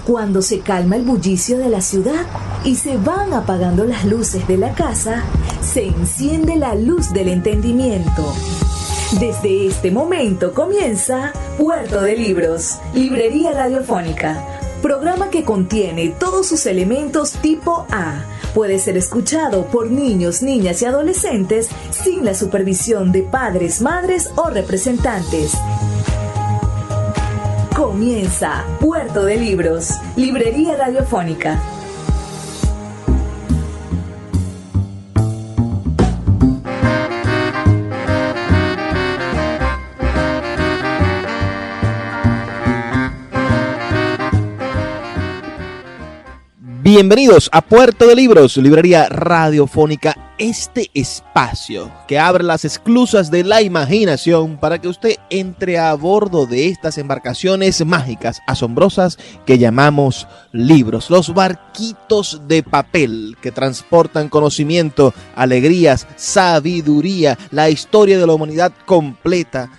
Cuando se calma el bullicio de la ciudad y se van apagando las luces de la casa, se enciende la luz del entendimiento. Desde este momento comienza Puerto de Libros, librería radiofónica, programa que contiene todos sus elementos tipo A. Puede ser escuchado por niños, niñas y adolescentes sin la supervisión de padres, madres o representantes. Comienza Puerto de Libros, librería radiofónica. Bienvenidos a Puerto de Libros, librería radiofónica, este espacio que abre las esclusas de la imaginación para que usted entre a bordo de estas embarcaciones mágicas, asombrosas, que llamamos libros. Los barquitos de papel que transportan conocimiento, alegrías, sabiduría, la historia de la humanidad completa,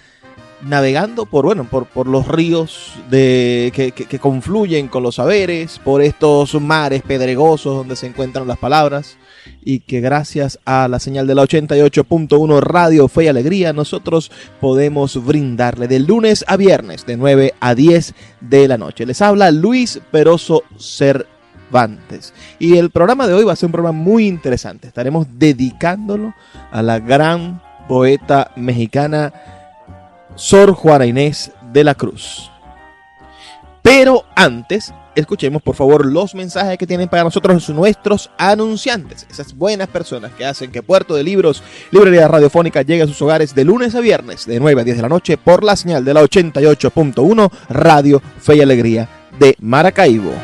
navegando por los ríos que confluyen con los saberes, por estos mares pedregosos donde se encuentran las palabras, y que gracias a la señal de la 88.1 Radio Fe y Alegría nosotros podemos brindarle de lunes a viernes de 9 a 10 de la noche. Les habla Luis Peroso Cervantes y el programa de hoy va a ser un programa muy interesante. Estaremos dedicándolo a la gran poeta mexicana Sor Juana Inés de la Cruz. Pero antes, escuchemos por favor los mensajes que tienen para nosotros nuestros anunciantes, esas buenas personas que hacen que Puerto de Libros, librería radiofónica, llegue a sus hogares de lunes a viernes de 9 a 10 de la noche por la señal de la 88.1 Radio Fe y Alegría de Maracaibo.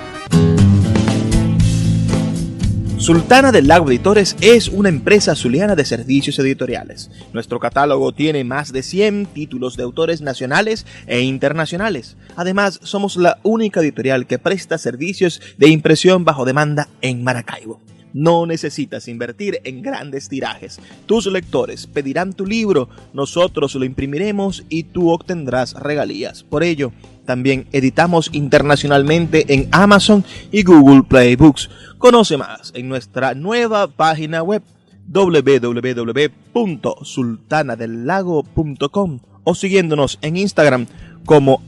Sultana del Lago Editores es una empresa zuliana de servicios editoriales. Nuestro catálogo tiene más de 100 títulos de autores nacionales e internacionales. Además, somos la única editorial que presta servicios de impresión bajo demanda en Maracaibo. No necesitas invertir en grandes tirajes. Tus lectores pedirán tu libro, nosotros lo imprimiremos y tú obtendrás regalías. Por ello, también editamos internacionalmente en Amazon y Google Play Books. Conoce más en nuestra nueva página web www.sultanadelago.com o siguiéndonos en Instagram como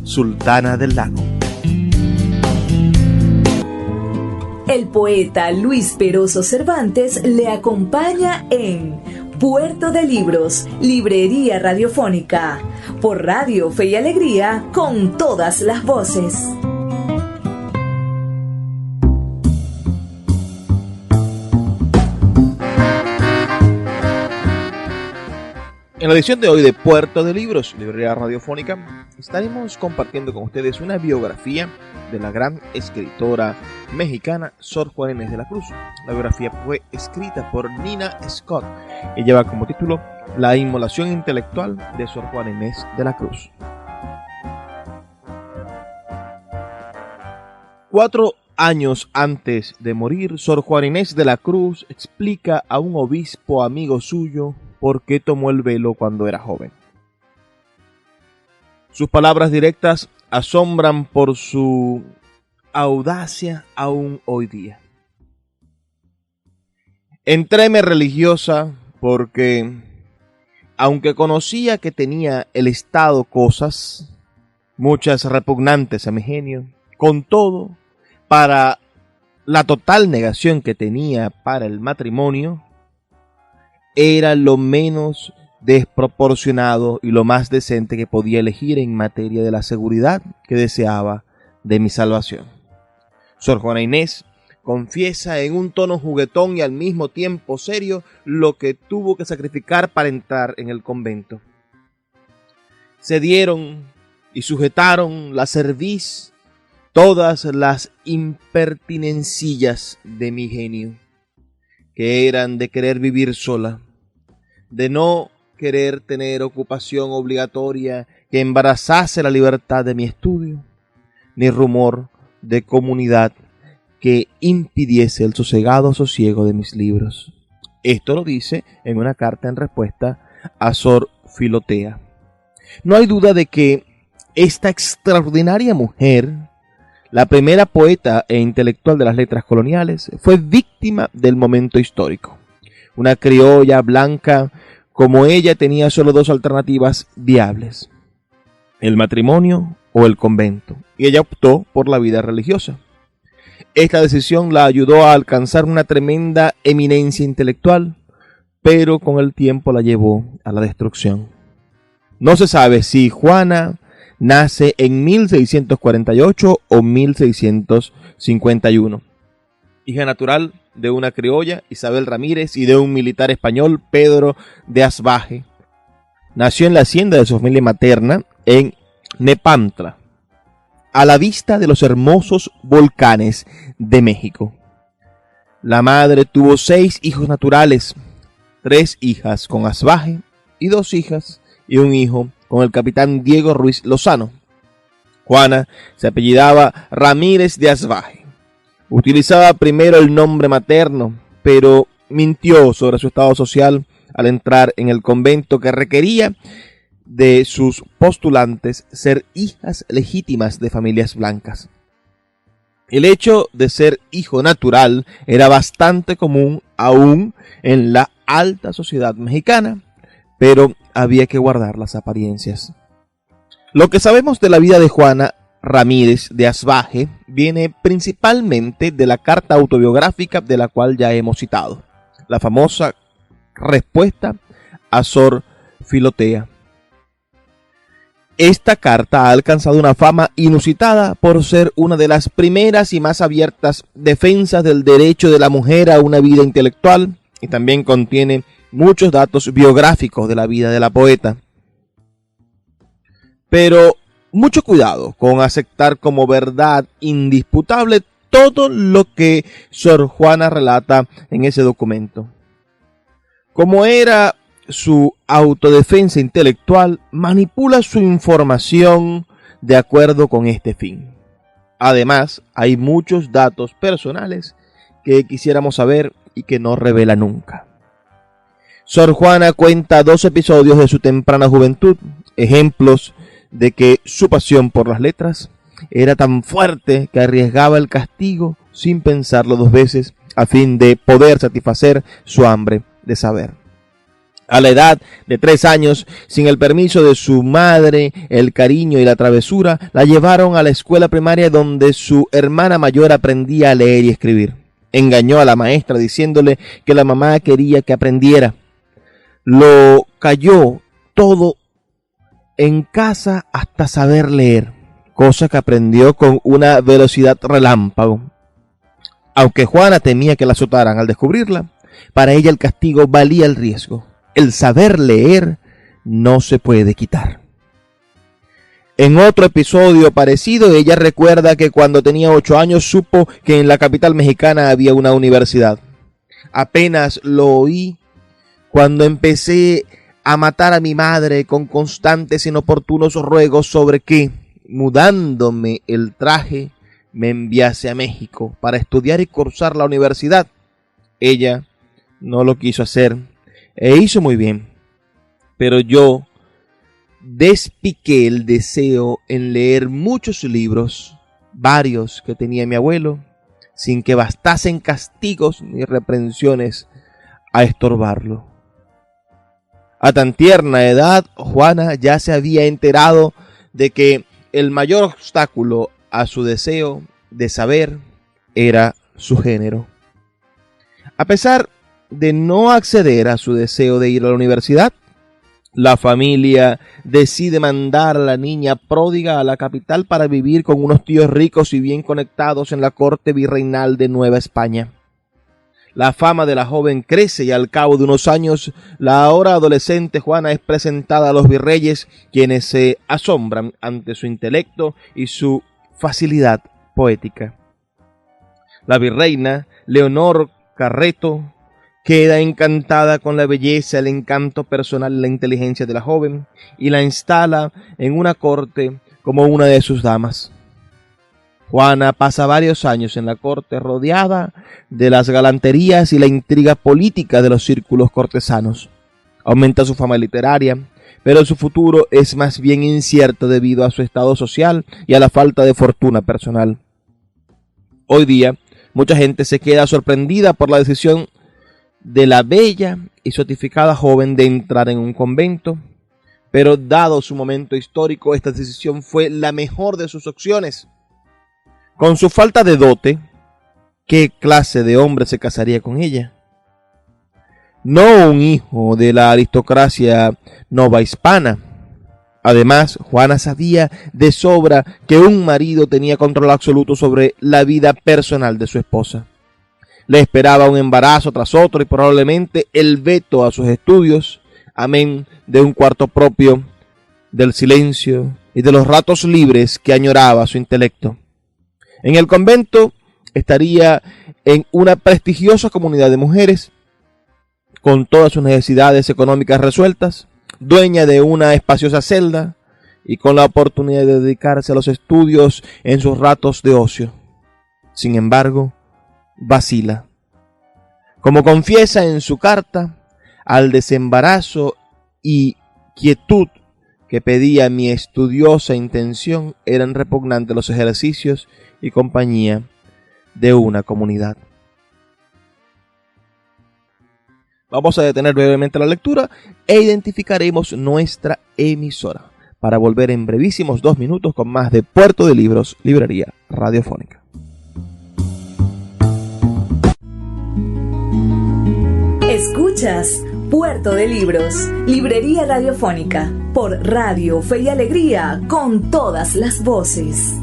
@sultanadelago. El poeta Luis Peroso Cervantes le acompaña en Puerto de Libros, librería radiofónica, por Radio Fe y Alegría, con todas las voces. En la edición de hoy de Puerto de Libros, librería radiofónica, estaremos compartiendo con ustedes una biografía de la gran escritora mexicana Sor Juana Inés de la Cruz. La biografía fue escrita por Nina Scott y lleva como título La inmolación intelectual de Sor Juana Inés de la Cruz. 4 años antes de morir, Sor Juana Inés de la Cruz explica a un obispo amigo suyo por qué tomó el velo cuando era joven. Sus palabras directas asombran por su audacia aún hoy día. Entréme religiosa porque, aunque conocía que tenía el Estado cosas, muchas repugnantes a mi genio, con todo, para la total negación que tenía para el matrimonio, era lo menos desproporcionado y lo más decente que podía elegir en materia de la seguridad que deseaba de mi salvación. Sor Juana Inés confiesa en un tono juguetón y al mismo tiempo serio lo que tuvo que sacrificar para entrar en el convento. Se dieron y sujetaron la cerviz todas las impertinencillas de mi genio, que eran de querer vivir sola, de no querer tener ocupación obligatoria que embarazase la libertad de mi estudio, ni rumor de comunidad que impidiese el sosegado sosiego de mis libros. Esto lo dice en una carta en respuesta a Sor Filotea. No hay duda de que esta extraordinaria mujer la primera poeta e intelectual de las letras coloniales, fue víctima del momento histórico. Una criolla blanca como ella tenía solo dos alternativas viables: el matrimonio o el convento, y ella optó por la vida religiosa. Esta decisión la ayudó a alcanzar una tremenda eminencia intelectual, pero con el tiempo la llevó a la destrucción. No se sabe si Juana nace en 1648 o 1651. Hija natural de una criolla, Isabel Ramírez, y de un militar español, Pedro de Asbaje. Nació en la hacienda de su familia materna en Nepantla, a la vista de los hermosos volcanes de México. La madre tuvo 6 hijos naturales, 3 hijas con Asbaje y 2 hijas y un hijo con el capitán Diego Ruiz Lozano. Juana se apellidaba Ramírez de Asbaje. Utilizaba primero el nombre materno, pero mintió sobre su estado social al entrar en el convento, que requería de sus postulantes ser hijas legítimas de familias blancas. El hecho de ser hijo natural era bastante común aún en la alta sociedad mexicana, pero había que guardar las apariencias. Lo que sabemos de la vida de Juana Ramírez de Asbaje viene principalmente de la carta autobiográfica de la cual ya hemos citado, la famosa respuesta a Sor Filotea. Esta carta ha alcanzado una fama inusitada por ser una de las primeras y más abiertas defensas del derecho de la mujer a una vida intelectual, y también contiene muchos datos biográficos de la vida de la poeta. Pero mucho cuidado con aceptar como verdad indisputable todo lo que Sor Juana relata en ese documento. Como era su autodefensa intelectual, manipula su información de acuerdo con este fin. Además, hay muchos datos personales que quisiéramos saber y que no revela nunca. Sor Juana cuenta 2 episodios de su temprana juventud, ejemplos de que su pasión por las letras era tan fuerte que arriesgaba el castigo sin pensarlo 2 veces a fin de poder satisfacer su hambre de saber. A la edad de 3 años, sin el permiso de su madre, el cariño y la travesura, la llevaron a la escuela primaria donde su hermana mayor aprendía a leer y escribir. Engañó a la maestra diciéndole que la mamá quería que aprendiera. Lo cayó todo en casa hasta saber leer, cosa que aprendió con una velocidad relámpago. Aunque Juana temía que la azotaran al descubrirla, para ella el castigo valía el riesgo. El saber leer no se puede quitar. En otro episodio parecido, ella recuerda que cuando tenía 8 años supo que en la capital mexicana había una universidad. Apenas lo oí cuando empecé a matar a mi madre con constantes e inoportunos ruegos sobre que, mudándome el traje, me enviase a México para estudiar y cursar la universidad. Ella no lo quiso hacer e hizo muy bien, pero yo despiqué el deseo en leer muchos libros, varios que tenía mi abuelo, sin que bastasen castigos ni reprensiones a estorbarlo. A tan tierna edad, Juana ya se había enterado de que el mayor obstáculo a su deseo de saber era su género. A pesar de no acceder a su deseo de ir a la universidad, la familia decide mandar a la niña pródiga a la capital para vivir con unos tíos ricos y bien conectados en la corte virreinal de Nueva España. La fama de la joven crece y al cabo de unos años, la ahora adolescente Juana es presentada a los virreyes, quienes se asombran ante su intelecto y su facilidad poética. La virreina Leonor Carreto queda encantada con la belleza, el encanto personal y la inteligencia de la joven y la instala en una corte como una de sus damas. Juana pasa varios años en la corte rodeada de las galanterías y la intriga política de los círculos cortesanos. Aumenta su fama literaria, pero su futuro es más bien incierto debido a su estado social y a la falta de fortuna personal. Hoy día, mucha gente se queda sorprendida por la decisión de la bella y sotificada joven de entrar en un convento, pero dado su momento histórico, esta decisión fue la mejor de sus opciones. Con su falta de dote, ¿qué clase de hombre se casaría con ella? No un hijo de la aristocracia novohispana. Además, Juana sabía de sobra que un marido tenía control absoluto sobre la vida personal de su esposa. Le esperaba un embarazo tras otro y probablemente el veto a sus estudios, amén de un cuarto propio, del silencio y de los ratos libres que añoraba su intelecto. En el convento estaría en una prestigiosa comunidad de mujeres, con todas sus necesidades económicas resueltas, dueña de una espaciosa celda y con la oportunidad de dedicarse a los estudios en sus ratos de ocio. Sin embargo, vacila. Como confiesa en su carta, al desembarazo y quietud que pedía mi estudiosa intención eran repugnantes los ejercicios y compañía de una comunidad. Vamos a detener brevemente la lectura e identificaremos nuestra emisora para volver en brevísimos 2 minutos con más de Puerto de Libros, Librería Radiofónica. Escuchas Puerto de Libros, Librería Radiofónica, por Radio Fe y Alegría, con todas las voces.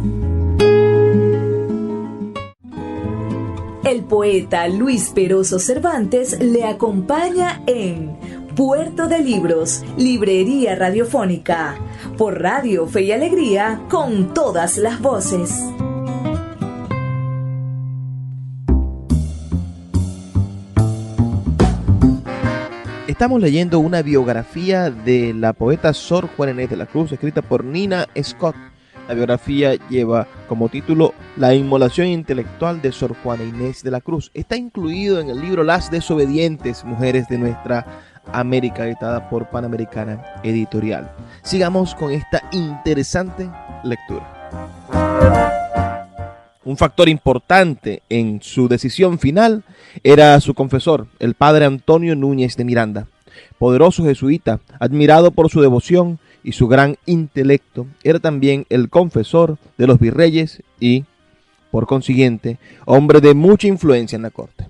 El poeta Luis Peroso Cervantes le acompaña en Puerto de Libros, Librería Radiofónica, por Radio Fe y Alegría, con todas las voces. Estamos leyendo una biografía de la poeta Sor Juana Inés de la Cruz, escrita por Nina Scott. La biografía lleva como título La inmolación intelectual de Sor Juana Inés de la Cruz. Está incluido en el libro Las desobedientes mujeres de nuestra América, editada por Panamericana Editorial. Sigamos con esta interesante lectura. Un factor importante en su decisión final era su confesor, el padre Antonio Núñez de Miranda. Poderoso jesuita, admirado por su devoción y su gran intelecto, era también el confesor de los virreyes y, por consiguiente, hombre de mucha influencia en la corte.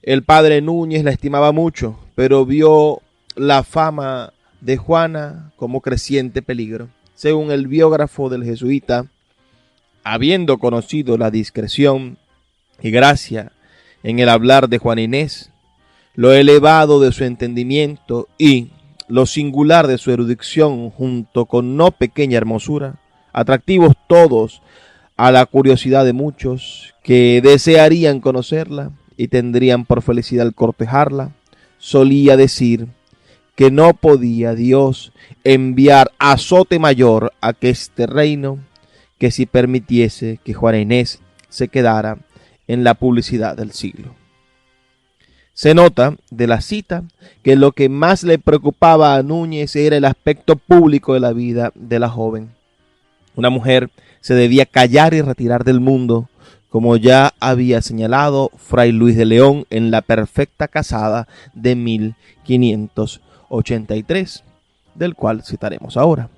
El padre Núñez la estimaba mucho, pero vio la fama de Juana como creciente peligro. Según el biógrafo del jesuita, habiendo conocido la discreción y gracia en el hablar de Juana Inés, lo elevado de su entendimiento y lo singular de su erudición, junto con no pequeña hermosura, atractivos todos a la curiosidad de muchos que desearían conocerla y tendrían por felicidad el cortejarla, solía decir que no podía Dios enviar azote mayor a este reino que si permitiese que Juana Inés se quedara en la publicidad del siglo. Se nota de la cita que lo que más le preocupaba a Núñez era el aspecto público de la vida de la joven. Una mujer se debía callar y retirar del mundo, como ya había señalado Fray Luis de León en La Perfecta Casada de 1583, del cual citaremos ahora.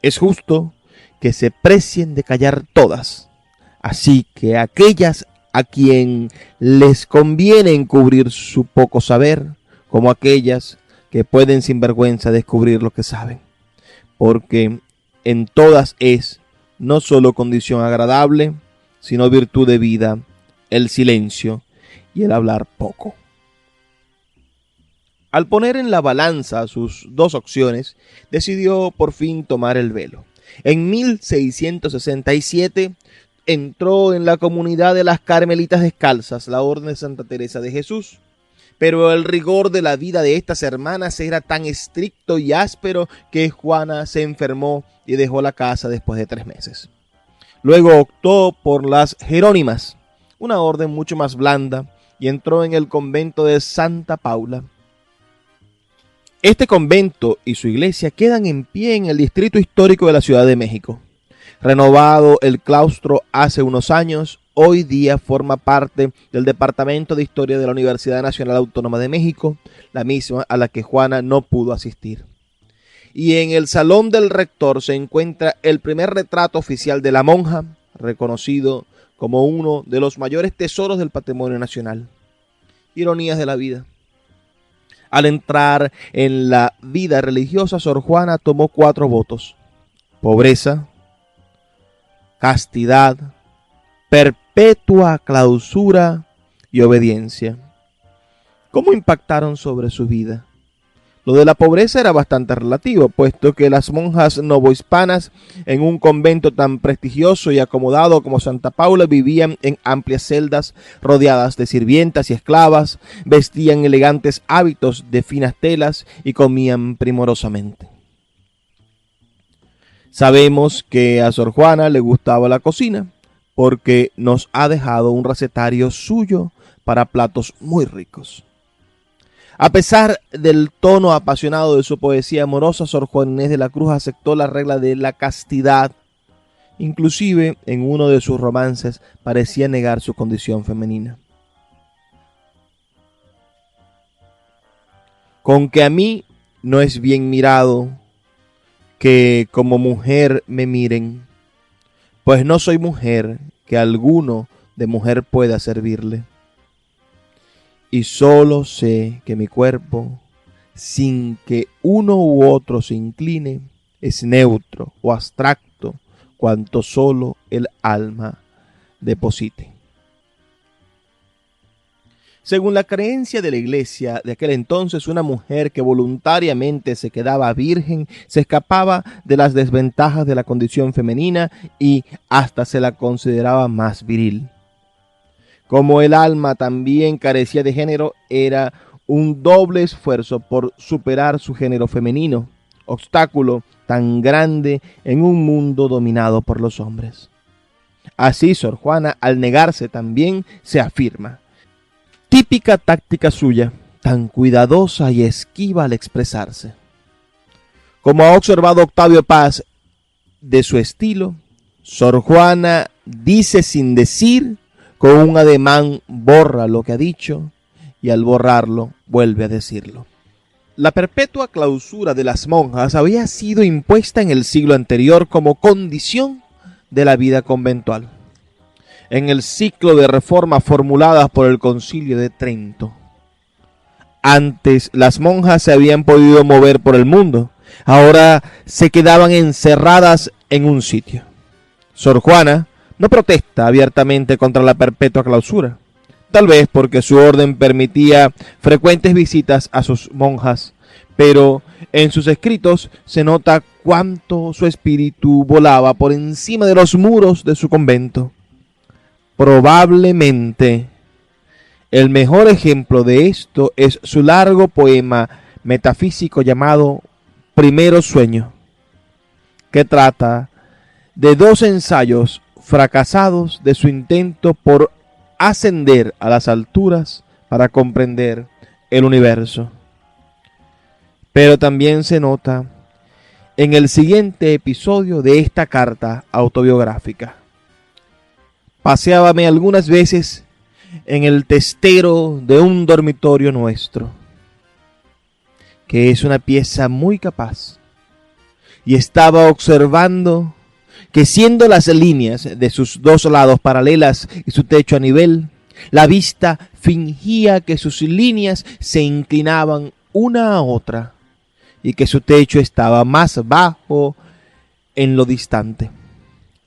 Es justo que se precien de callar todas, así que aquellas a quien les conviene encubrir su poco saber, como aquellas que pueden sin vergüenza descubrir lo que saben, porque en todas es no solo condición agradable, sino virtud de vida, el silencio y el hablar poco. Al poner en la balanza sus dos opciones, decidió por fin tomar el velo. En 1667 entró en la comunidad de las Carmelitas Descalzas, la orden de Santa Teresa de Jesús. Pero el rigor de la vida de estas hermanas era tan estricto y áspero que Juana se enfermó y dejó la casa después de 3 meses. Luego optó por las Jerónimas, una orden mucho más blanda, y entró en el convento de Santa Paula. Este convento y su iglesia quedan en pie en el distrito histórico de la Ciudad de México. Renovado el claustro hace unos años, hoy día forma parte del Departamento de Historia de la Universidad Nacional Autónoma de México, la misma a la que Juana no pudo asistir. Y en el salón del rector se encuentra el primer retrato oficial de la monja, reconocido como uno de los mayores tesoros del patrimonio nacional. Ironías de la vida. Al entrar en la vida religiosa, Sor Juana tomó 4 votos: pobreza, castidad, perpetua clausura y obediencia. ¿Cómo impactaron sobre su vida? Lo de la pobreza era bastante relativo, puesto que las monjas novohispanas en un convento tan prestigioso y acomodado como Santa Paula vivían en amplias celdas rodeadas de sirvientas y esclavas, vestían elegantes hábitos de finas telas y comían primorosamente. Sabemos que a Sor Juana le gustaba la cocina, porque nos ha dejado un recetario suyo para platos muy ricos. A pesar del tono apasionado de su poesía amorosa, Sor Juana Inés de la Cruz aceptó la regla de la castidad. Inclusive en uno de sus romances parecía negar su condición femenina. Con que a mí no es bien mirado que como mujer me miren, pues no soy mujer que alguno de mujer pueda servirle. Y solo sé que mi cuerpo, sin que uno u otro se incline, es neutro o abstracto, cuanto solo el alma deposite. Según la creencia de la iglesia de aquel entonces, una mujer que voluntariamente se quedaba virgen se escapaba de las desventajas de la condición femenina y hasta se la consideraba más viril. Como el alma también carecía de género, era un doble esfuerzo por superar su género femenino, obstáculo tan grande en un mundo dominado por los hombres. Así Sor Juana, al negarse también, se afirma. Típica táctica suya, tan cuidadosa y esquiva al expresarse. Como ha observado Octavio Paz de su estilo, Sor Juana dice sin decir, con un ademán borra lo que ha dicho y al borrarlo vuelve a decirlo. La perpetua clausura de las monjas había sido impuesta en el siglo anterior como condición de la vida conventual, en el ciclo de reformas formuladas por el Concilio de Trento. Antes las monjas se habían podido mover por el mundo, ahora se quedaban encerradas en un sitio. Sor Juana no protesta abiertamente contra la perpetua clausura, tal vez porque su orden permitía frecuentes visitas a sus monjas, pero en sus escritos se nota cuánto su espíritu volaba por encima de los muros de su convento. Probablemente el mejor ejemplo de esto es su largo poema metafísico llamado Primero Sueño, que trata de 2 ensayos fracasados de su intento por ascender a las alturas para comprender el universo. Pero también se nota en el siguiente episodio de esta carta autobiográfica. Paseábame algunas veces en el testero de un dormitorio nuestro, que es una pieza muy capaz, y estaba observando que siendo las líneas de sus 2 lados paralelas y su techo a nivel, la vista fingía que sus líneas se inclinaban una a otra y que su techo estaba más bajo en lo distante,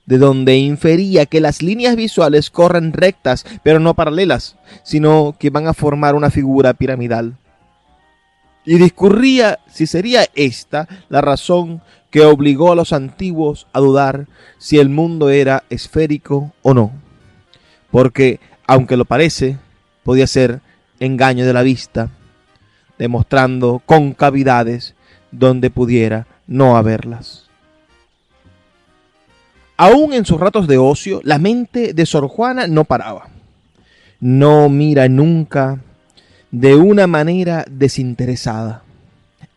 de donde infería que las líneas visuales corren rectas pero no paralelas, sino que van a formar una figura piramidal. Y discurría si sería esta la razón que obligó a los antiguos a dudar si el mundo era esférico o no, porque, aunque lo parece, podía ser engaño de la vista, demostrando concavidades donde pudiera no haberlas. Aún en sus ratos de ocio, la mente de Sor Juana no paraba. No mira nunca de una manera desinteresada.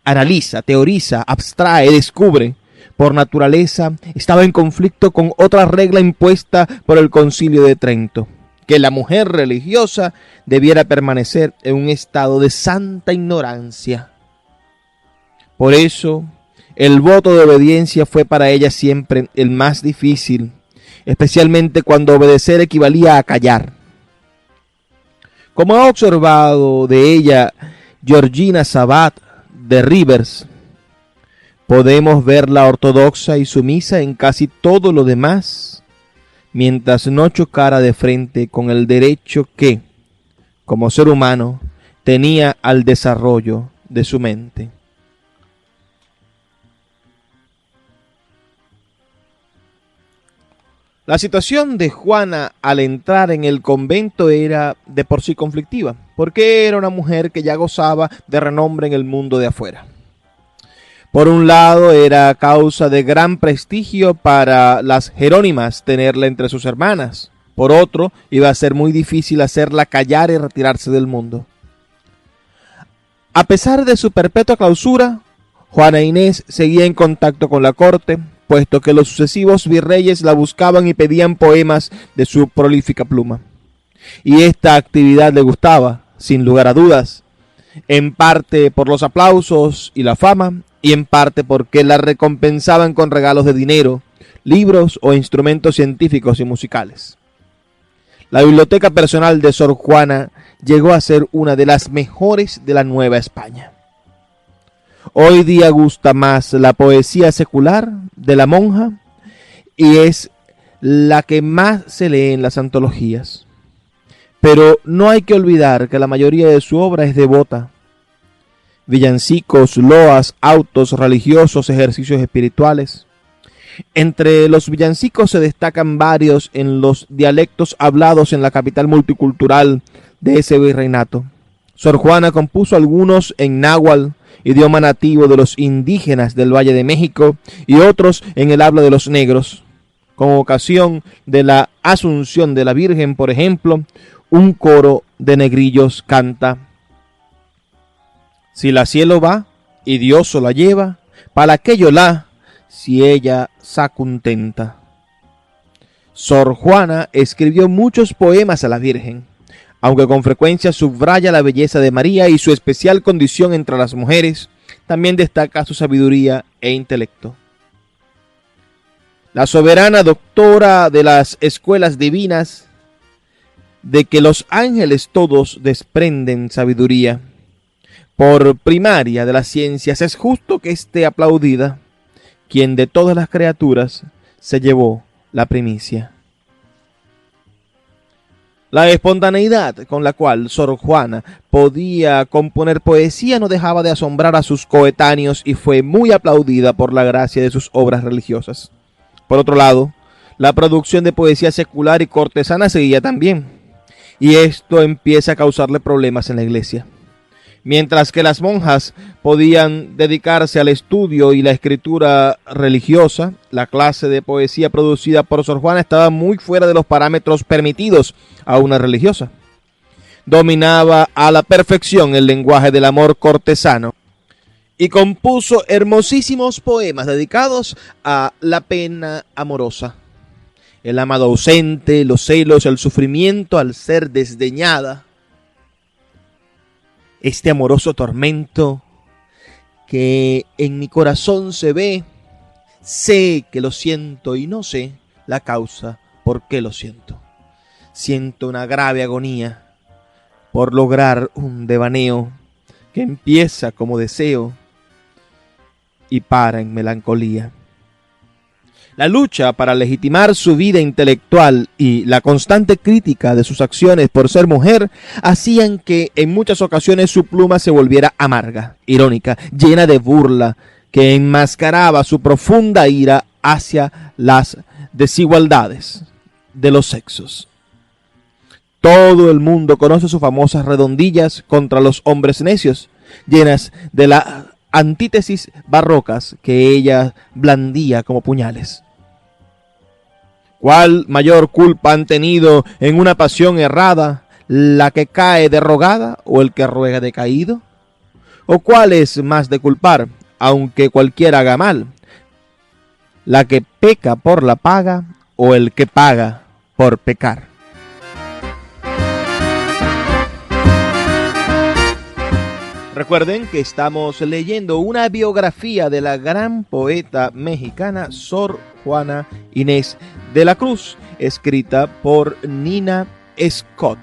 Analiza, teoriza, abstrae, descubre, por naturaleza, estaba en conflicto con otra regla impuesta por el Concilio de Trento, que la mujer religiosa debiera permanecer en un estado de santa ignorancia. Por eso, el voto de obediencia fue para ella siempre el más difícil, especialmente cuando obedecer equivalía a callar. Como ha observado de ella Georgina Sabat de Rivers, podemos verla ortodoxa y sumisa en casi todo lo demás, mientras no chocara de frente con el derecho que, como ser humano, tenía al desarrollo de su mente. La situación de Juana al entrar en el convento era de por sí conflictiva, porque era una mujer que ya gozaba de renombre en el mundo de afuera. Por un lado, era causa de gran prestigio para las jerónimas tenerla entre sus hermanas. Por otro, iba a ser muy difícil hacerla callar y retirarse del mundo. A pesar de su perpetua clausura, Juana Inés seguía en contacto con la corte, puesto que los sucesivos virreyes la buscaban y pedían poemas de su prolífica pluma. Y esta actividad le gustaba, sin lugar a dudas, en parte por los aplausos y la fama, y en parte porque la recompensaban con regalos de dinero, libros o instrumentos científicos y musicales. La biblioteca personal de Sor Juana llegó a ser una de las mejores de la Nueva España. Hoy día gusta más la poesía secular de la monja y es la que más se lee en las antologías. Pero no hay que olvidar que la mayoría de su obra es devota. Villancicos, loas, autos religiosos, ejercicios espirituales. Entre los villancicos se destacan varios en los dialectos hablados en la capital multicultural de ese virreinato. Sor Juana compuso algunos en náhuatl, idioma nativo de los indígenas del Valle de México, y otros en el habla de los negros. Con ocasión de la Asunción de la Virgen, por ejemplo, un coro de negrillos canta: si la cielo va y Dios se la lleva, para aquello la, si ella sa contenta. Sor Juana escribió muchos poemas a la Virgen, aunque con frecuencia subraya la belleza de María y su especial condición entre las mujeres, también destaca su sabiduría e intelecto. La soberana doctora de las escuelas divinas, de que los ángeles todos desprenden sabiduría, por primaria de las ciencias, es justo que esté aplaudida, quien de todas las criaturas se llevó la primicia. La espontaneidad con la cual Sor Juana podía componer poesía no dejaba de asombrar a sus coetáneos y fue muy aplaudida por la gracia de sus obras religiosas. Por otro lado, la producción de poesía secular y cortesana seguía también, y esto empieza a causarle problemas en la iglesia. Mientras que las monjas podían dedicarse al estudio y la escritura religiosa, la clase de poesía producida por Sor Juana estaba muy fuera de los parámetros permitidos a una religiosa. Dominaba a la perfección el lenguaje del amor cortesano y compuso hermosísimos poemas dedicados a la pena amorosa, el amado ausente, los celos, el sufrimiento al ser desdeñada. Este amoroso tormento que en mi corazón se ve, sé que lo siento y no sé la causa por qué lo siento. Siento una grave agonía por lograr un devaneo que empieza como deseo y para en melancolía. La lucha para legitimar su vida intelectual y la constante crítica de sus acciones por ser mujer hacían que en muchas ocasiones su pluma se volviera amarga, irónica, llena de burla, que enmascaraba su profunda ira hacia las desigualdades de los sexos. Todo el mundo conoce sus famosas redondillas contra los hombres necios, llenas de las antítesis barrocas que ella blandía como puñales. ¿Cuál mayor culpa han tenido en una pasión errada, la que cae derrogada o el que ruega decaído? ¿O cuál es más de culpar, aunque cualquiera haga mal? la que peca por la paga o el que paga por pecar. Recuerden que estamos leyendo una biografía de la gran poeta mexicana Sor Juana Inés de la Cruz, escrita por Nina Scott,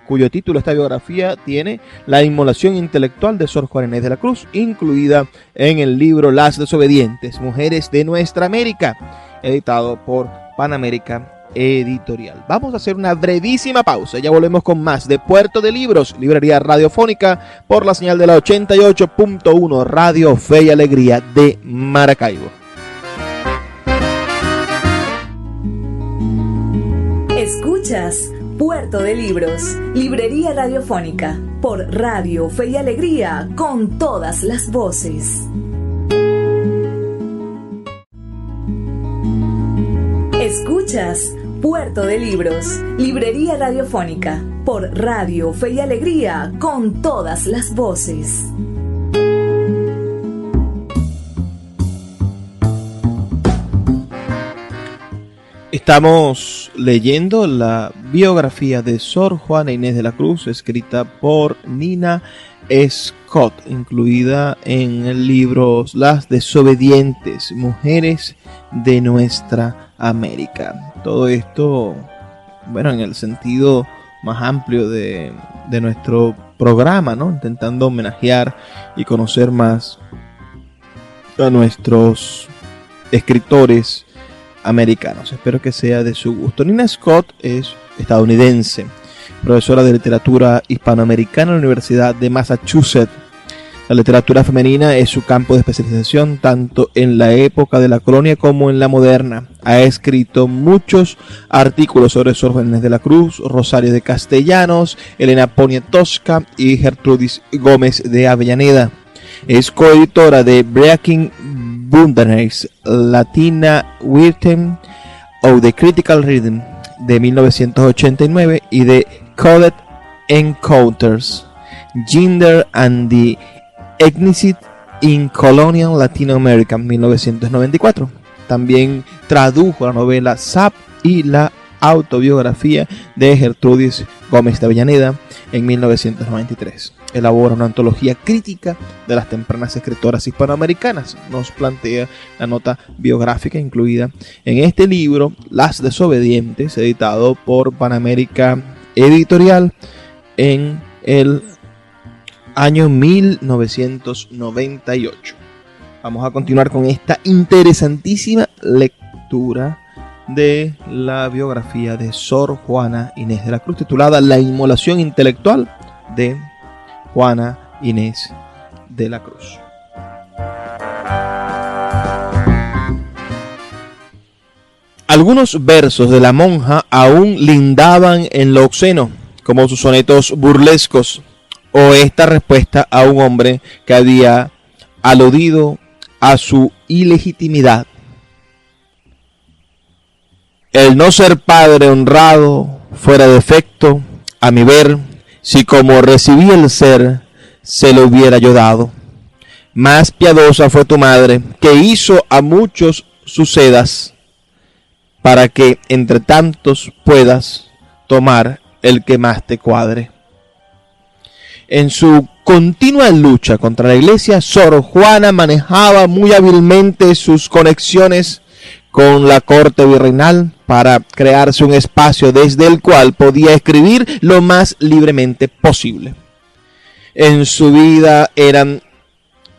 cuyo título esta biografía tiene La inmolación intelectual de Sor Juana Inés de la Cruz, incluida en el libro Las desobedientes, Mujeres de Nuestra América, editado por Panamérica Editorial. Vamos a hacer una brevísima pausa. Ya volvemos con más de Puerto de Libros, librería radiofónica, por la señal de la 88.1 Radio Fe y Alegría de Maracaibo. Escuchas Puerto de Libros, librería radiofónica, por Radio Fe y Alegría, con todas las voces. Escuchas Puerto de Libros, librería radiofónica, por Radio Fe y Alegría, con todas las voces. Estamos leyendo la biografía de Sor Juana Inés de la Cruz, escrita por Nina Scott, incluida en el libro Las desobedientes, Mujeres de Nuestra América. Todo esto, bueno, en el sentido más amplio de nuestro programa, ¿no? Intentando homenajear y conocer más a nuestros escritores americanos. Espero que sea de su gusto. Nina Scott es estadounidense, profesora de literatura hispanoamericana en la Universidad de Massachusetts. La literatura femenina es su campo de especialización tanto en la época de la colonia como en la moderna. Ha escrito muchos artículos sobre Sor Juana Inés de la Cruz, Rosario de Castellanos, Elena Poniatowska y Gertrudis Gómez de Avellaneda. Es coeditora de Breaking Bundanes, Latina Written of the Critical Rhythm de 1989 y de Coded Encounters, Gender and the Ethnicity in Colonial Latin America 1994. También tradujo la novela Sap y la autobiografía de Gertrudis Gómez de Avellaneda en 1993. Elabora una antología crítica de las tempranas escritoras hispanoamericanas. Nos plantea la nota biográfica incluida en este libro, Las desobedientes, editado por Panamérica Editorial en el año 1998. Vamos a continuar con esta interesantísima lectura de la biografía de Sor Juana Inés de la Cruz, titulada La inmolación intelectual de Juana Inés de la Cruz. Algunos versos de la monja aún lindaban en lo obsceno, como sus sonetos burlescos o esta respuesta a un hombre que había aludido a su ilegitimidad. El no ser padre honrado fuera defecto, a mi ver, si como recibí el ser, se lo hubiera yo dado. Más piadosa fue tu madre, que hizo a muchos sus sedas, para que entre tantos puedas tomar el que más te cuadre. En su continua lucha contra la iglesia, Sor Juana manejaba muy hábilmente sus conexiones con la corte virreinal para crearse un espacio desde el cual podía escribir lo más libremente posible. En su vida eran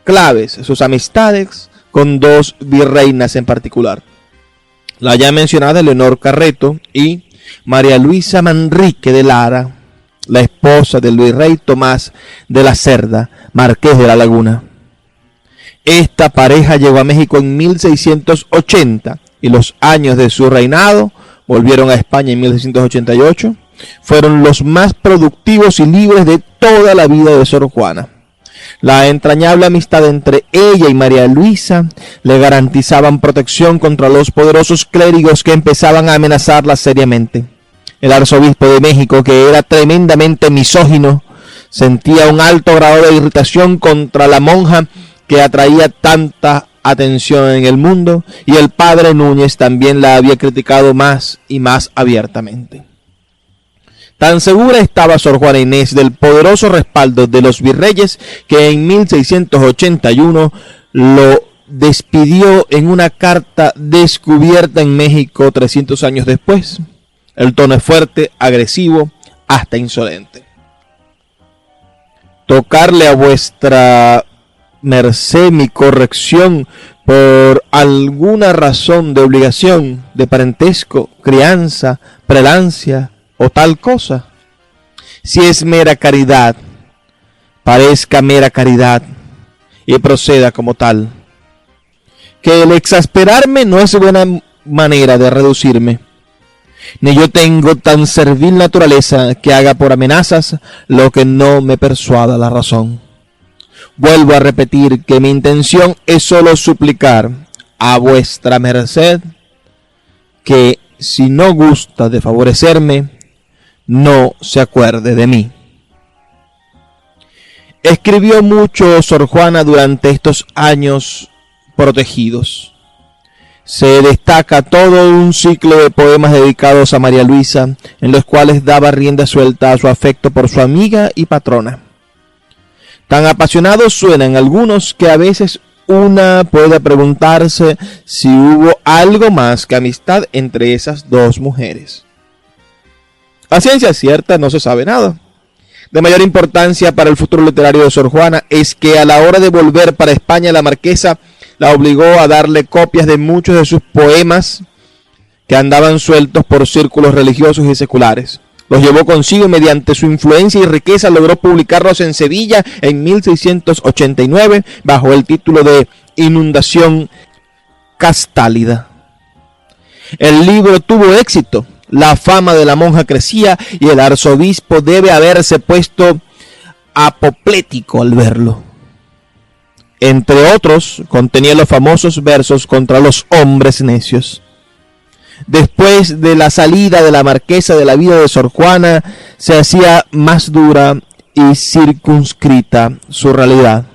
claves sus amistades con dos virreinas en particular, la ya mencionada Leonor Carreto y María Luisa Manrique de Lara, la esposa del virrey Tomás de la Cerda, marqués de la Laguna. Esta pareja llegó a México en 1680 y los años de su reinado, volvieron a España en 1688, fueron los más productivos y libres de toda la vida de Sor Juana. La entrañable amistad entre ella y María Luisa le garantizaban protección contra los poderosos clérigos que empezaban a amenazarla seriamente. El arzobispo de México, que era tremendamente misógino, sentía un alto grado de irritación contra la monja que atraía tanta atención en el mundo, y el padre Núñez también la había criticado más y más abiertamente. Tan segura estaba Sor Juana Inés del poderoso respaldo de los virreyes que en 1681 lo despidió en una carta descubierta en México 300 años después. El tono es fuerte, agresivo, hasta insolente. Tocarle a vuestra merced mi corrección por alguna razón de obligación, de parentesco, crianza, prelancia o tal cosa. Si es mera caridad, parezca mera caridad y proceda como tal. Que el exasperarme no es buena manera de reducirme, ni yo tengo tan servil naturaleza que haga por amenazas lo que no me persuada la razón. Vuelvo a repetir que mi intención es solo suplicar a vuestra merced que, si no gusta de favorecerme, no se acuerde de mí. Escribió mucho Sor Juana durante estos años protegidos. Se destaca todo un ciclo de poemas dedicados a María Luisa, en los cuales daba rienda suelta a su afecto por su amiga y patrona. Tan apasionados suenan algunos que a veces una puede preguntarse si hubo algo más que amistad entre esas dos mujeres. A ciencia cierta no se sabe nada. De mayor importancia para el futuro literario de Sor Juana es que a la hora de volver para España la marquesa la obligó a darle copias de muchos de sus poemas que andaban sueltos por círculos religiosos y seculares. Los llevó consigo y mediante su influencia y riqueza logró publicarlos en Sevilla en 1689 bajo el título de Inundación Castálida. El libro tuvo éxito, la fama de la monja crecía y el arzobispo debe haberse puesto apoplético al verlo. Entre otros, contenía los famosos versos contra los hombres necios. Después de la salida de la marquesa de la vida de Sor Juana, se hacía más dura y circunscrita su realidad.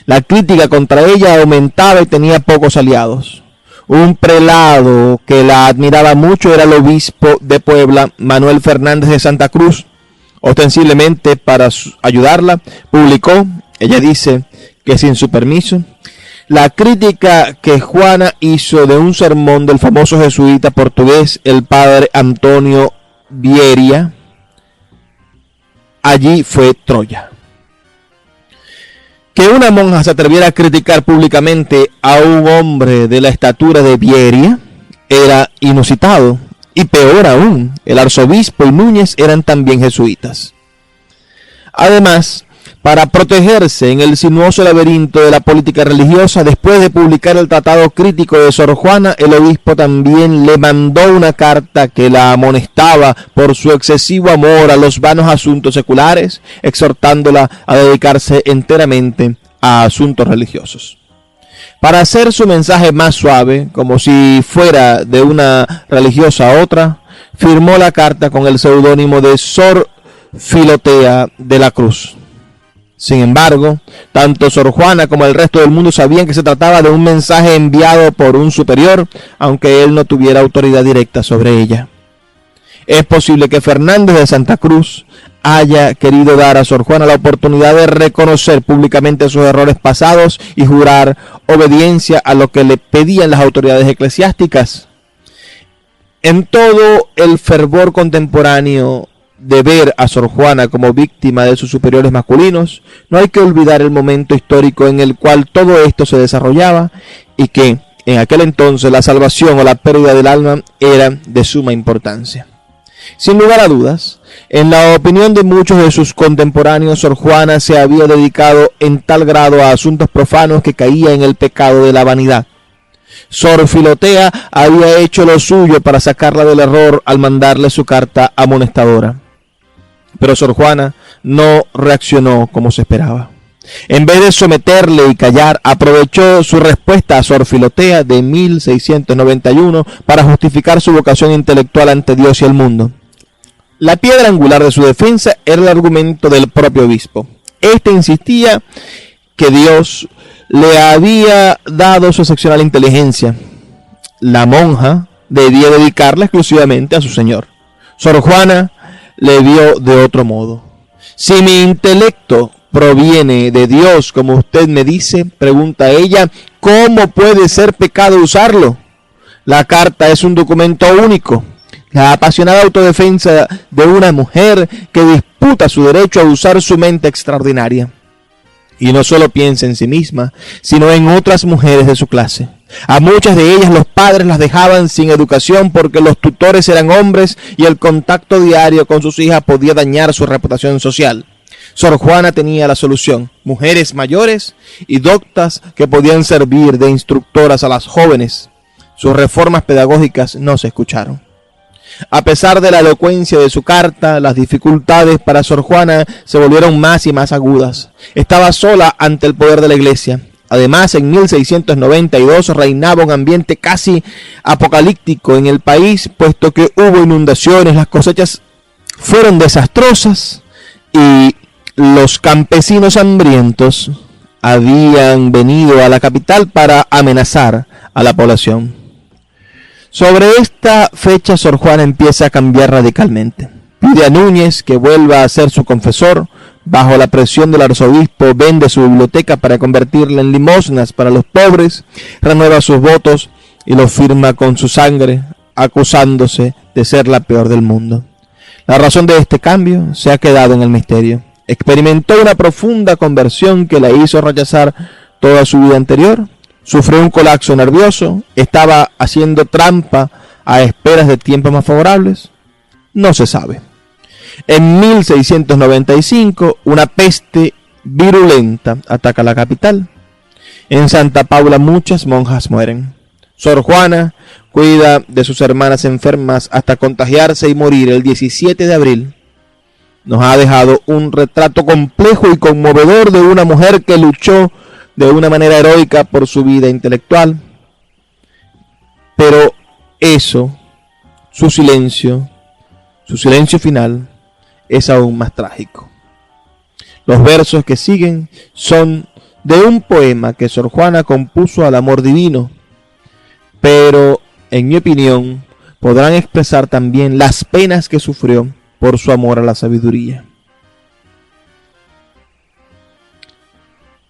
La crítica contra ella aumentaba y tenía pocos aliados. Un prelado que la admiraba mucho era el obispo de Puebla, Manuel Fernández de Santa Cruz. Ostensiblemente para ayudarla, publicó, ella dice que sin su permiso, la crítica que Juana hizo de un sermón del famoso jesuita portugués, el padre Antonio Vieira. Allí fue Troya. Que una monja se atreviera a criticar públicamente a un hombre de la estatura de Vieira era inusitado. Y peor aún, el arzobispo y Núñez eran también jesuitas. Además, para protegerse en el sinuoso laberinto de la política religiosa, después de publicar el tratado crítico de Sor Juana, el obispo también le mandó una carta que la amonestaba por su excesivo amor a los vanos asuntos seculares, exhortándola a dedicarse enteramente a asuntos religiosos. Para hacer su mensaje más suave, como si fuera de una religiosa a otra, firmó la carta con el seudónimo de Sor Filotea de la Cruz. Sin embargo, tanto Sor Juana como el resto del mundo sabían que se trataba de un mensaje enviado por un superior, aunque él no tuviera autoridad directa sobre ella. Es posible que Fernández de Santa Cruz haya querido dar a Sor Juana la oportunidad de reconocer públicamente sus errores pasados y jurar obediencia a lo que le pedían las autoridades eclesiásticas. En todo el fervor contemporáneo de ver a Sor Juana como víctima de sus superiores masculinos, no hay que olvidar el momento histórico en el cual todo esto se desarrollaba y que en aquel entonces la salvación o la pérdida del alma era de suma importancia. Sin lugar a dudas, en la opinión de muchos de sus contemporáneos, Sor Juana se había dedicado en tal grado a asuntos profanos que caía en el pecado de la vanidad. Sor Filotea había hecho lo suyo para sacarla del error al mandarle su carta amonestadora. Pero Sor Juana no reaccionó como se esperaba. En vez de someterle y callar, aprovechó su respuesta a Sor Filotea de 1691 para justificar su vocación intelectual ante Dios y el mundo. La piedra angular de su defensa era el argumento del propio obispo. Este insistía que Dios le había dado su excepcional inteligencia. La monja debía dedicarla exclusivamente a su señor. Sor Juana le vio de otro modo. Si mi intelecto proviene de Dios, como usted me dice, pregunta ella, ¿cómo puede ser pecado usarlo? La carta es un documento único. La apasionada autodefensa de una mujer que disputa su derecho a usar su mente extraordinaria. Y no solo piensa en sí misma, sino en otras mujeres de su clase. A muchas de ellas los padres las dejaban sin educación porque los tutores eran hombres y el contacto diario con sus hijas podía dañar su reputación social. Sor Juana tenía la solución: mujeres mayores y doctas que podían servir de instructoras a las jóvenes. Sus reformas pedagógicas no se escucharon. A pesar de la elocuencia de su carta, las dificultades para Sor Juana se volvieron más y más agudas. Estaba sola ante el poder de la Iglesia. Además, en 1692 reinaba un ambiente casi apocalíptico en el país, puesto que hubo inundaciones, las cosechas fueron desastrosas y los campesinos hambrientos habían venido a la capital para amenazar a la población. Sobre esta fecha, Sor Juana empieza a cambiar radicalmente. Pide a Núñez que vuelva a ser su confesor. Bajo la presión del arzobispo, vende su biblioteca para convertirla en limosnas para los pobres, renueva sus votos y los firma con su sangre, acusándose de ser la peor del mundo. La razón de este cambio se ha quedado en el misterio. Experimentó una profunda conversión que la hizo rechazar toda su vida anterior. Sufrió un colapso nervioso, estaba haciendo trampa a esperas de tiempos más favorables. No se sabe. En 1695, una peste virulenta ataca la capital. En Santa Paula muchas monjas mueren. Sor Juana cuida de sus hermanas enfermas hasta contagiarse y morir el 17 de abril. Nos ha dejado un retrato complejo y conmovedor de una mujer que luchó de una manera heroica por su vida intelectual. Pero eso, su silencio final, es aún más trágico. Los versos que siguen son de un poema que Sor Juana compuso al amor divino, pero, en mi opinión, podrán expresar también las penas que sufrió por su amor a la sabiduría.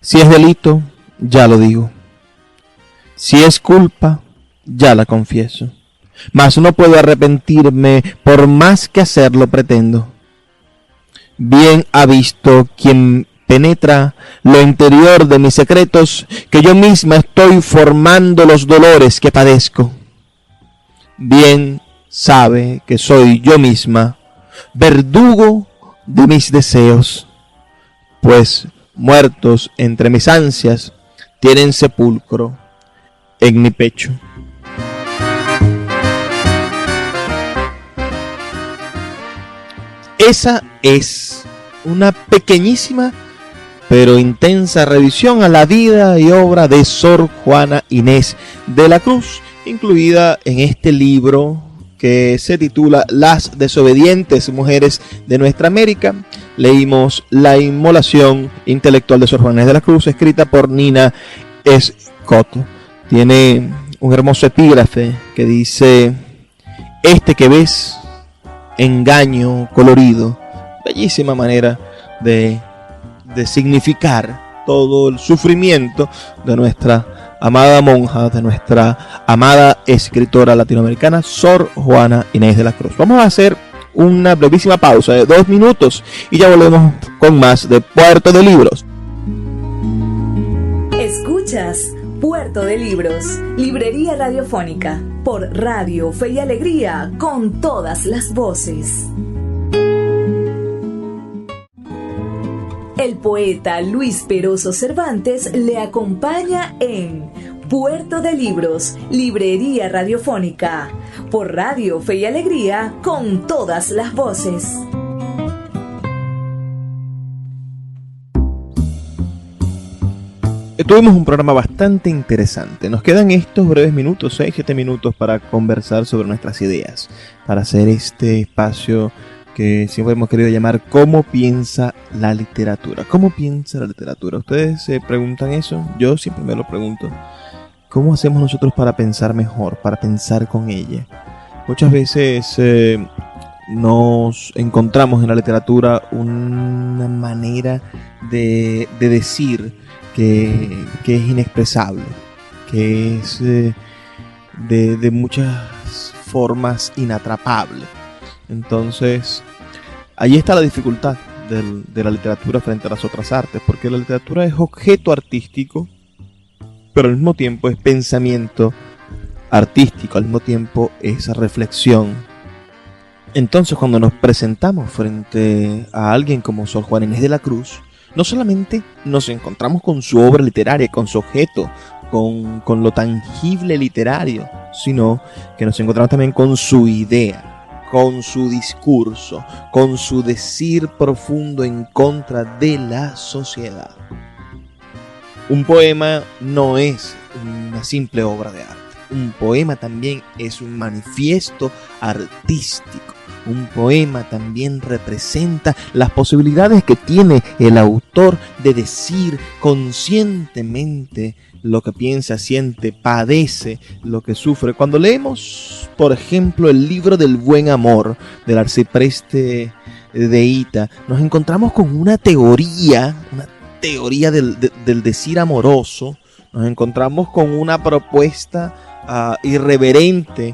Si es delito, ya lo digo. Si es culpa, ya la confieso. Mas no puedo arrepentirme por más que hacerlo pretendo. Bien ha visto quien penetra lo interior de mis secretos, que yo misma estoy formando los dolores que padezco. Bien sabe que soy yo misma verdugo de mis deseos, pues muertos entre mis ansias tienen sepulcro en mi pecho. Esa es una pequeñísima pero intensa revisión a la vida y obra de Sor Juana Inés de la Cruz, incluida en este libro que se titula Las desobedientes mujeres de nuestra América. Leímos La inmolación intelectual de Sor Juana Inés de la Cruz, escrita por Nina Scott. Tiene un hermoso epígrafe que dice: este que ves, engaño colorido. Bellísima manera de significar todo el sufrimiento de nuestra amada monja, de nuestra amada escritora latinoamericana, Sor Juana Inés de la Cruz. Vamos a hacer una brevísima pausa de 2 minutos y ya volvemos con más de Puerto de Libros. Escuchas Puerto de Libros, librería radiofónica, por Radio Fe y Alegría, con todas las voces. El poeta Luis Peroso Cervantes le acompaña en Puerto de Libros, librería radiofónica, por Radio Fe y Alegría, con todas las voces. Tuvimos un programa bastante interesante. Nos quedan estos breves minutos, 6-7 minutos, para conversar sobre nuestras ideas, para hacer este espacio que siempre hemos querido llamar ¿Cómo piensa la literatura? ¿Cómo piensa la literatura? ¿Ustedes se preguntan eso? Yo siempre me lo pregunto. ¿Cómo hacemos nosotros para pensar mejor, para pensar con ella? Muchas veces nos encontramos en la literatura una manera de decir que es inexpresable, que es de muchas formas inatrapable. Entonces, ahí está la dificultad de la literatura frente a las otras artes, porque la literatura es objeto artístico, pero al mismo tiempo es pensamiento artístico, al mismo tiempo es reflexión. Entonces, cuando nos presentamos frente a alguien como Sor Juana Inés de la Cruz, no solamente nos encontramos con su obra literaria, con su objeto, con lo tangible literario, sino que nos encontramos también con su idea, con su discurso, con su decir profundo en contra de la sociedad. Un poema no es una simple obra de arte. Un poema también es un manifiesto artístico. Un poema también representa las posibilidades que tiene el autor de decir conscientemente lo que piensa, siente, padece, lo que sufre. Cuando leemos, por ejemplo, el libro del Buen Amor del arcipreste de Hita, nos encontramos con una teoría del decir amoroso. Nos encontramos con una propuesta irreverente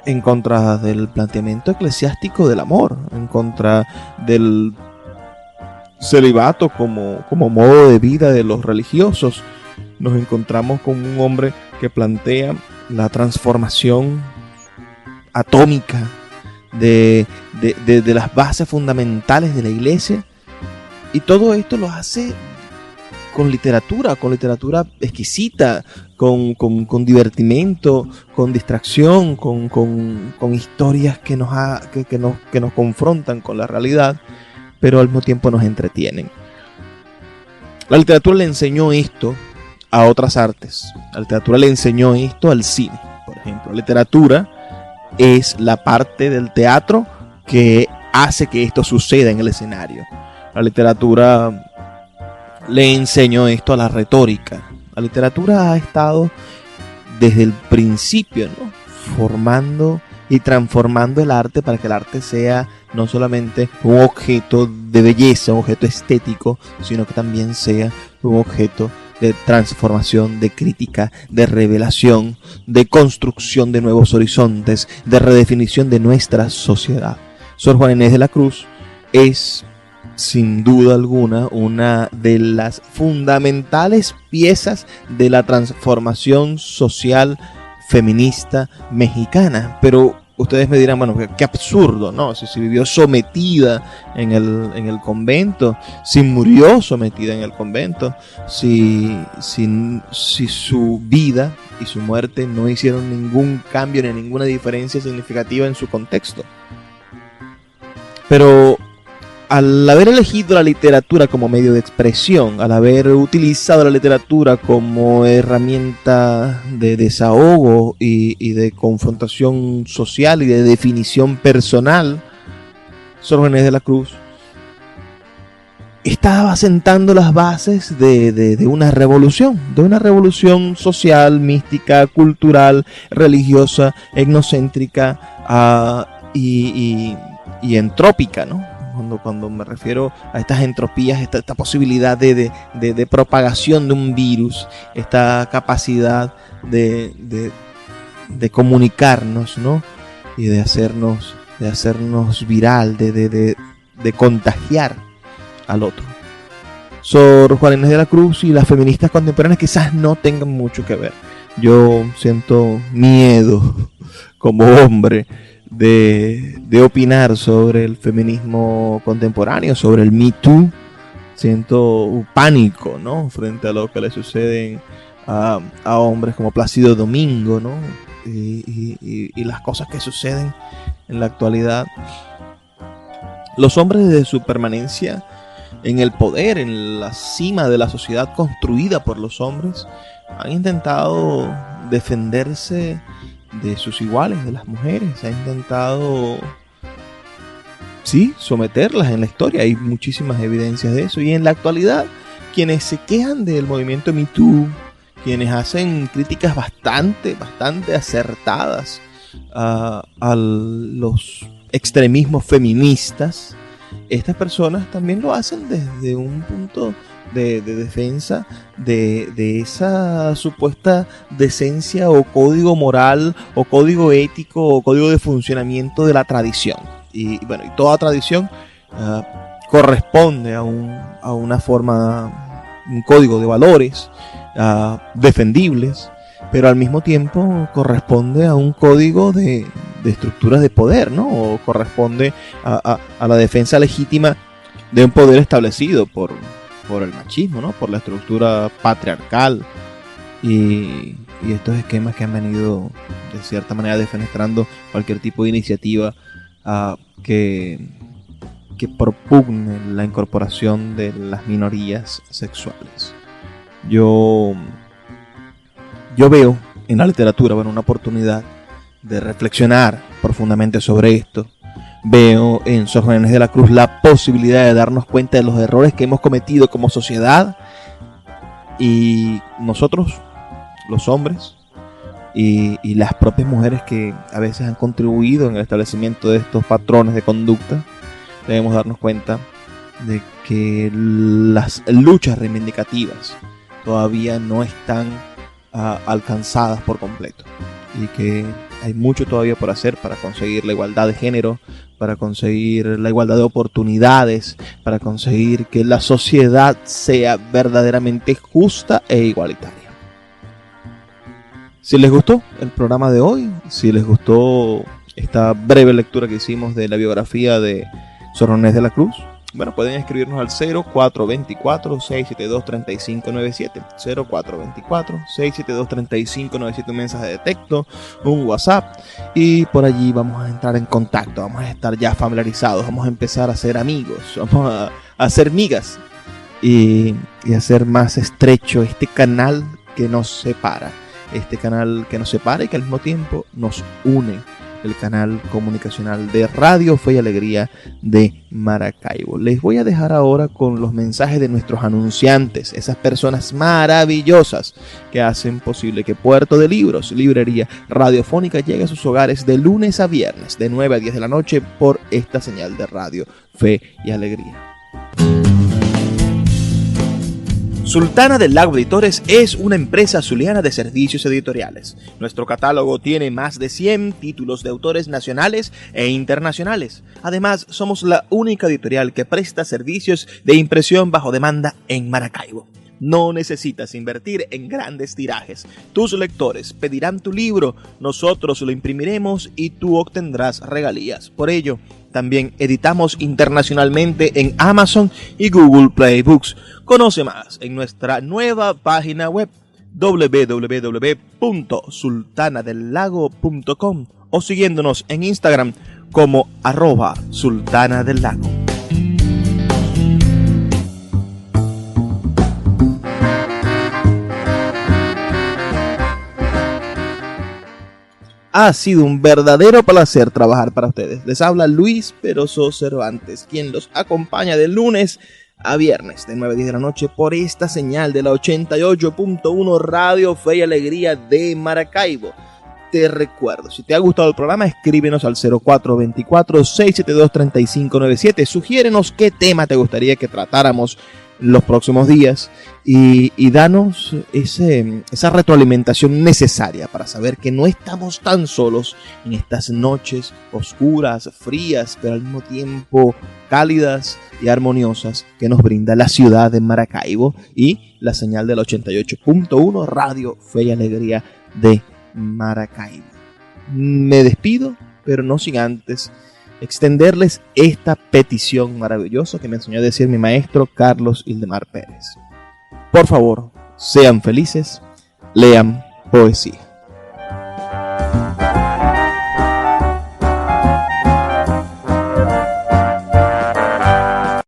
en contra del planteamiento eclesiástico del amor, en contra del celibato como modo de vida de los religiosos. Nos encontramos con un hombre que plantea la transformación atómica de las bases fundamentales de la iglesia, y todo esto lo hace con literatura exquisita, con divertimento, con distracción, con historias que nos confrontan con la realidad, pero al mismo tiempo nos entretienen. La literatura le enseñó esto a otras artes. La literatura le enseñó esto al cine, por ejemplo. La literatura es la parte del teatro que hace que esto suceda en el escenario. La literatura le enseñó esto a la retórica. La literatura ha estado desde el principio, ¿no?, formando y transformando el arte para que el arte sea no solamente un objeto de belleza, un objeto estético, sino que también sea un objeto de transformación, de crítica, de revelación, de construcción de nuevos horizontes, de redefinición de nuestra sociedad. Sor Juana Inés de la Cruz es, sin duda alguna, una de las fundamentales piezas de la transformación social feminista mexicana. Pero ustedes me dirán, bueno, qué absurdo, ¿no? Si vivió sometida en el convento, si murió sometida en el convento, si su vida y su muerte no hicieron ningún cambio ni ninguna diferencia significativa en su contexto. Pero al haber elegido la literatura como medio de expresión, al haber utilizado la literatura como herramienta de desahogo y de confrontación social y de definición personal, Sor Juana Inés de la Cruz estaba sentando las bases de una revolución social, mística, cultural, religiosa, etnocéntrica y entrópica, ¿no? Cuando me refiero a estas entropías, esta posibilidad de propagación de un virus, esta capacidad de comunicarnos, ¿no?, y de hacernos viral, de contagiar al otro. Sor Juana Inés de la Cruz y las feministas contemporáneas quizás no tengan mucho que ver. Yo siento miedo como hombre de opinar sobre el feminismo contemporáneo, sobre el Me Too. Siento pánico, ¿no?, frente a lo que le suceden a hombres como Plácido Domingo, ¿no?, y las cosas que suceden en la actualidad. Los hombres, desde su permanencia en el poder, en la cima de la sociedad construida por los hombres, han intentado defenderse de sus iguales, de las mujeres. Ha intentado sí, someterlas en la historia. Hay muchísimas evidencias de eso. Y en la actualidad, quienes se quejan del movimiento Me Too, quienes hacen críticas bastante acertadas a los extremismos feministas, estas personas también lo hacen desde un punto de defensa de esa supuesta decencia o código moral o código ético o código de funcionamiento de la tradición. Y bueno, y toda tradición corresponde a una forma, un código de valores defendibles, pero al mismo tiempo corresponde a un código de estructuras de poder, ¿no? O corresponde a la defensa legítima de un poder establecido por el machismo, ¿no? Por la estructura patriarcal y estos esquemas que han venido de cierta manera defenestrando cualquier tipo de iniciativa que propugne la incorporación de las minorías sexuales. Yo veo en la literatura, bueno, una oportunidad de reflexionar profundamente sobre esto. Veo en Sor Juana Inés de la Cruz la posibilidad de darnos cuenta de los errores que hemos cometido como sociedad, y nosotros, los hombres, y las propias mujeres que a veces han contribuido en el establecimiento de estos patrones de conducta, debemos darnos cuenta de que las luchas reivindicativas todavía no están alcanzadas por completo, y que hay mucho todavía por hacer para conseguir la igualdad de género, para conseguir la igualdad de oportunidades, para conseguir que la sociedad sea verdaderamente justa e igualitaria. Si les gustó el programa de hoy, si les gustó esta breve lectura que hicimos de la biografía de Sor Juana Inés de la Cruz, bueno, pueden escribirnos al 0424-672-3597, 0424-672-3597, un mensaje de texto, un WhatsApp, y por allí vamos a entrar en contacto, vamos a estar ya familiarizados, vamos a empezar a ser amigos, vamos a ser migas y hacer más estrecho este canal que nos separa, y que al mismo tiempo nos une, el canal comunicacional de Radio Fe y Alegría de Maracaibo. Les voy a dejar ahora con los mensajes de nuestros anunciantes, esas personas maravillosas que hacen posible que Puerto de Libros, librería radiofónica, llegue a sus hogares de lunes a viernes, de 9 a 10 de la noche, por esta señal de Radio Fe y Alegría. Sultana del Lago Editores es una empresa zuliana de servicios editoriales. Nuestro catálogo tiene más de 100 títulos de autores nacionales e internacionales. Además, somos la única editorial que presta servicios de impresión bajo demanda en Maracaibo. No necesitas invertir en grandes tirajes. Tus lectores pedirán tu libro, nosotros lo imprimiremos y tú obtendrás regalías. Por ello, también editamos internacionalmente en Amazon y Google Play Books. Conoce más en nuestra nueva página web www.sultanadelago.com o siguiéndonos en Instagram como @sultanadelago. Ha sido un verdadero placer trabajar para ustedes. Les habla Luis Peroso Cervantes, quien los acompaña de lunes a viernes de 9 a 10 de la noche por esta señal de la 88.1 Radio Fe y Alegría de Maracaibo. Te recuerdo, si te ha gustado el programa, escríbenos al 0424-672-3597. Sugiérenos qué tema te gustaría que tratáramos los próximos días y danos esa retroalimentación necesaria para saber que no estamos tan solos en estas noches oscuras, frías, pero al mismo tiempo cálidas y armoniosas que nos brinda la ciudad de Maracaibo y la señal del 88.1 Radio Fe y Alegría de Maracaibo. Me despido, pero no sin antes extenderles esta petición maravillosa que me enseñó a decir mi maestro Carlos Ildemar Pérez. Por favor, sean felices, lean poesía.